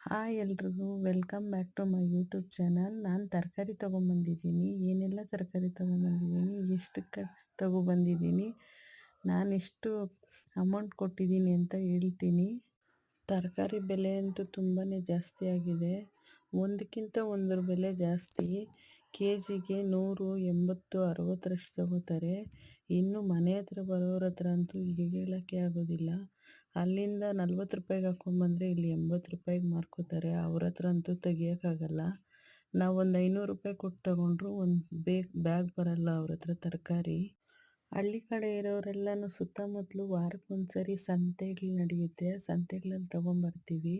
Hi ಎಲ್ರಿಗೂ welcome back to my YouTube channel. ನಾನು ತರಕಾರಿ ತೊಗೊಂಬಂದಿದ್ದೀನಿ. ಏನೆಲ್ಲ ತರಕಾರಿ ತೊಗೊಂಬಂದಿದ್ದೀನಿ, ಎಷ್ಟು ತೊಗೊಬಂದಿದ್ದೀನಿ, ನಾನೆಷ್ಟು ಅಮೌಂಟ್ ಕೊಟ್ಟಿದ್ದೀನಿ ಅಂತ ಹೇಳ್ತೀನಿ. ತರಕಾರಿ ಬೆಲೆ ಅಂತೂ ತುಂಬಾ ಜಾಸ್ತಿ ಆಗಿದೆ. ಒಂದಕ್ಕಿಂತ ಒಂದರ ಬೆಲೆ ಜಾಸ್ತಿ. ಕೆ ಜಿಗೆ 100, 80, 60ರಷ್ಟು ತಗೋತಾರೆ. ಇನ್ನು ಮನೆ ಹತ್ರ ಬರೋರ ಹತ್ರ ಅಂತೂ ಈಗ ಹೇಳೋಕ್ಕೆ ಆಗೋದಿಲ್ಲ. ಅಲ್ಲಿಂದ 40 ರೂಪಾಯಿಗೆ ಹಾಕ್ಕೊಂಬಂದರೆ ಇಲ್ಲಿ 80 ರೂಪಾಯಿಗೆ ಮಾರ್ಕೋತಾರೆ. ಅವ್ರ ಹತ್ರ ಅಂತೂ ತೆಗಿಯೋಕ್ಕಾಗಲ್ಲ. ನಾವು ಒಂದು 500 ರೂಪಾಯಿ ಕೊಟ್ಟು ತಗೊಂಡ್ರು ಒಂದು ಬ್ಯಾಗ್ ಬರಲ್ಲ ಅವ್ರ ಹತ್ರ ತರಕಾರಿ. ಹಳ್ಳಿ ಕಡೆ ಇರೋರೆಲ್ಲನೂ ಸುತ್ತಮುತ್ತಲು ವಾರಕ್ಕೊಂದ್ಸರಿ ಸಂತೆಗಳು ನಡೆಯುತ್ತೆ, ಸಂತೆಗಳಲ್ಲಿ ತೊಗೊಂಬರ್ತೀವಿ.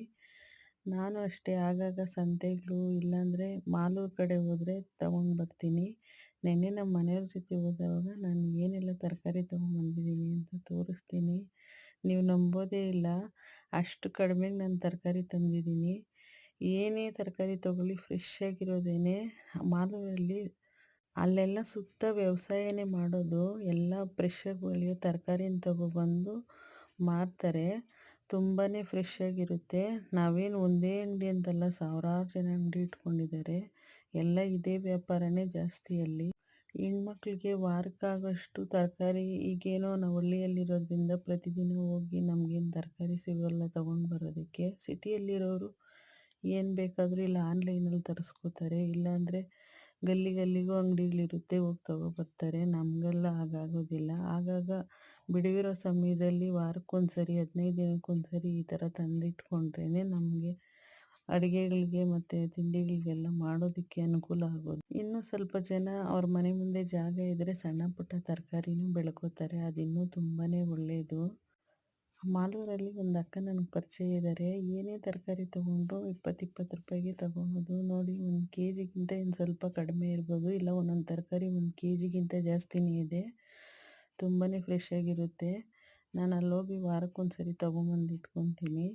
ನಾನು ಅಷ್ಟೇ ಆಗಾಗ ಸಂತೆಗಳು ಇಲ್ಲಾಂದರೆ ಮಾಲೂರು ಕಡೆ ಹೋದರೆ ತೊಗೊಂಡ್ಬರ್ತೀನಿ. ನೆನ್ನೆ ನಮ್ಮ ಮನೆಯವ್ರ ಜೊತೆ ಹೋದಾಗ ನಾನು ಏನೆಲ್ಲ ತರಕಾರಿ ತೊಗೊಂಬಂದಿದ್ದೀನಿ ಅಂತ ತೋರಿಸ್ತೀನಿ. ನೀವು ನಂಬೋದೇ ಇಲ್ಲ, ಅಷ್ಟು ಕಡಿಮೆಗೆ ನಾನು ತರಕಾರಿ ತಂದಿದ್ದೀನಿ. ಏನೇ ತರಕಾರಿ ತೊಗೊಳ್ಳಿ ಫ್ರೆಶ್ ಆಗಿರೋದೇನೆ. ಮಾಲೂರಲ್ಲಿ ಅಲ್ಲೆಲ್ಲ ಸುತ್ತ ವ್ಯವಸಾಯನೇ ಮಾಡೋದು. ಎಲ್ಲ ಫ್ರೆಶ್ಶಾಗಿ ಬೆಳೆಯೋ ತರಕಾರಿನ ತೊಗೊಬಂದು ಮಾರ್ತಾರೆ. ತುಂಬಾ ಫ್ರೆಶ್ ಆಗಿರುತ್ತೆ. ನಾವೇನು ಒಂದೇ ಅಂಗಡಿ ಅಂತಲ್ಲ, ಸಾವಿರಾರು ಜನ ಅಂಗಡಿ ಇಟ್ಕೊಂಡಿದ್ದಾರೆ. ಎಲ್ಲ ಇದೇ ವ್ಯಾಪಾರನೇ ಜಾಸ್ತಿ ಅಲ್ಲಿ. ಹೆಣ್ಮಕ್ಳಿಗೆ ವಾರಕ್ಕಾಗೋಷ್ಟು ತರಕಾರಿ, ಈಗೇನೋ ನಾವು ಹಳ್ಳಿಯಲ್ಲಿರೋದ್ರಿಂದ ಪ್ರತಿದಿನ ಹೋಗಿ ನಮಗೇನು ತರಕಾರಿ ಸಿಗೋಲ್ಲ ತೊಗೊಂಡು ಬರೋದಕ್ಕೆ. ಸಿಟಿಯಲ್ಲಿರೋರು ಏನು ಬೇಕಾದರೂ ಇಲ್ಲ ಆನ್ಲೈನಲ್ಲಿ ತರಿಸ್ಕೋತಾರೆ, ಇಲ್ಲಾಂದರೆ ಗಲ್ಲಿಗೂ ಅಂಗಡಿಗಳಿರುತ್ತೆ, ಹೋಗಿ ತೊಗೊಬರ್ತಾರೆ. ನಮಗೆಲ್ಲ ಹಾಗಾಗೋದಿಲ್ಲ. ಆಗಾಗ ಬಿಡುವಿರೋ ಸಮಯದಲ್ಲಿ ವಾರಕ್ಕೊಂದ್ಸರಿ, 15 ದಿನಕ್ಕೊಂದ್ಸರಿ ಈ ಥರ ತಂದಿಟ್ಕೊಂಡ್ರೇ ನಮಗೆ ಅಡುಗೆಗಳಿಗೆ ಮತ್ತು ತಿಂಡಿಗಳಿಗೆಲ್ಲ ಮಾಡೋದಕ್ಕೆ ಅನುಕೂಲ ಆಗೋದು. ಇನ್ನೂ ಸ್ವಲ್ಪ ಜನ ಅವ್ರ ಮನೆ ಮುಂದೆ ಜಾಗ ಇದ್ದರೆ ಸಣ್ಣ ಪುಟ್ಟ ತರಕಾರಿನೂ ಬೆಳ್ಕೋತಾರೆ. ಅದಿನ್ನೂ ತುಂಬಾ ಒಳ್ಳೆಯದು. ಮಾಲೂರಲ್ಲಿ ಒಂದು ಅಕ್ಕ ನನಗೆ ಪರಿಚಯ ಇದ್ದಾರೆ. ಏನೇ ತರಕಾರಿ ತೊಗೊಂಡ್ರು 20 ರೂಪಾಯಿಗೆ ತೊಗೊಳೋದು. ನೋಡಿ, ಒಂದು ಕೆ ಜಿಗಿಂತ ಇನ್ನು ಸ್ವಲ್ಪ ಕಡಿಮೆ ಇರ್ಬೋದು, ಇಲ್ಲ ಒಂದೊಂದು ತರಕಾರಿ 1 ಕೆ ಜಿಗಿಂತ ಜಾಸ್ತಿನೇ ಇದೆ. ತುಂಬಾ ಫ್ರೆಶ್ ಆಗಿರುತ್ತೆ. ನಾನು ಅಲ್ಲೋಗಿ ವಾರಕ್ಕೊಂದ್ಸರಿ ತೊಗೊಂಬಂದು ಇಟ್ಕೊತೀನಿ.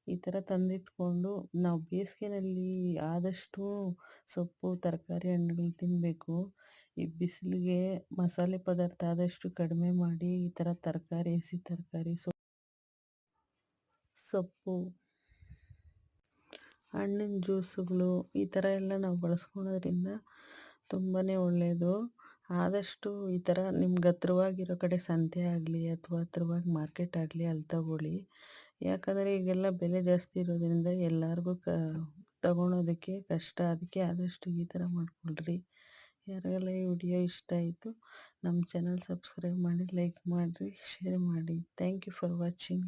ಈ ಥರ ತಂದಿಟ್ಕೊಂಡು ನಾವು ಬೇಸಿಗೆನಲ್ಲಿ ಆದಷ್ಟು ಸೊಪ್ಪು, ತರಕಾರಿ, ಹಣ್ಣುಗಳು ತಿನ್ನಬೇಕು. ಈ ಬಿಸಿಲಿಗೆ ಮಸಾಲೆ ಪದಾರ್ಥ ಆದಷ್ಟು ಕಡಿಮೆ ಮಾಡಿ ಈ ಥರ ತರಕಾರಿ, ಹಸಿ ತರಕಾರಿ, ಸೊಪ್ಪು, ಹಣ್ಣಿನ ಜ್ಯೂಸುಗಳು ಈ ಥರ ಎಲ್ಲ ನಾವು ಬಳಸ್ಕೊಳ್ಳೋದ್ರಿಂದ ತುಂಬಾ ಒಳ್ಳೆಯದು. ಆದಷ್ಟು ಈ ಥರ ನಿಮ್ಗೆ ಹತ್ರವಾಗಿರೋ ಕಡೆ ಸಂತೆ ಆಗಲಿ ಅಥವಾ ಹತ್ರವಾಗಿ ಮಾರ್ಕೆಟ್ ಆಗಲಿ ಅಲ್ಲಿ ತಗೊಳ್ಳಿ. ಯಾಕಂದರೆ ಈಗೆಲ್ಲ ಬೆಲೆ ಜಾಸ್ತಿ ಇರೋದ್ರಿಂದ ಎಲ್ಲರಿಗೂ ತಗೊಳೋದಕ್ಕೆ ಕಷ್ಟ. ಅದಕ್ಕೆ ಆದಷ್ಟು ಈ ಥರ ಮಾಡಿಕೊಳ್ರಿ. ಯಾರಿಗೆಲ್ಲ ಈ ವಿಡಿಯೋ ಇಷ್ಟ ಆಯಿತು, ನಮ್ಮ ಚಾನಲ್ ಸಬ್ಸ್ಕ್ರೈಬ್ ಮಾಡಿ, ಲೈಕ್ ಮಾಡಿರಿ, ಶೇರ್ ಮಾಡಿ. Thank you for watching.